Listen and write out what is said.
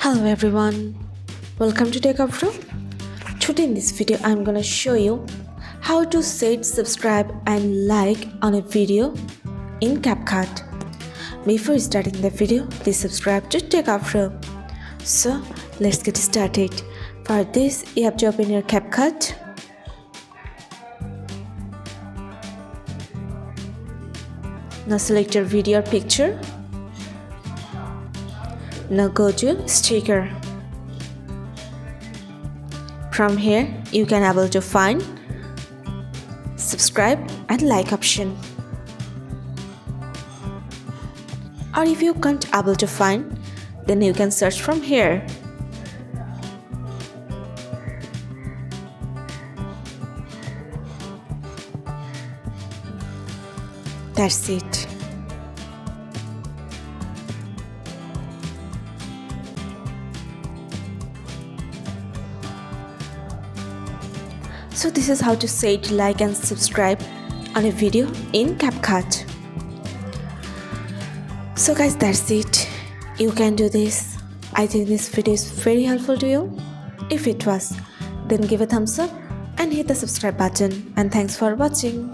Hello everyone, welcome to Techavro. Today in this video I'm gonna show you how to set subscribe and like on a video in CapCut. Before starting the video, please subscribe to Techavro. So let's get started. For this you have to open your CapCut. Now select your video or picture. Now go to sticker. From here you can able to find subscribe and like option. Or if you can't able to find, then you can search from here. That's it. So this is how to set like and subscribe on a video in CapCut. So guys, that's it. You can do this. I think this video is very helpful to you. If it was, then give a thumbs up and hit the subscribe button. And thanks for watching.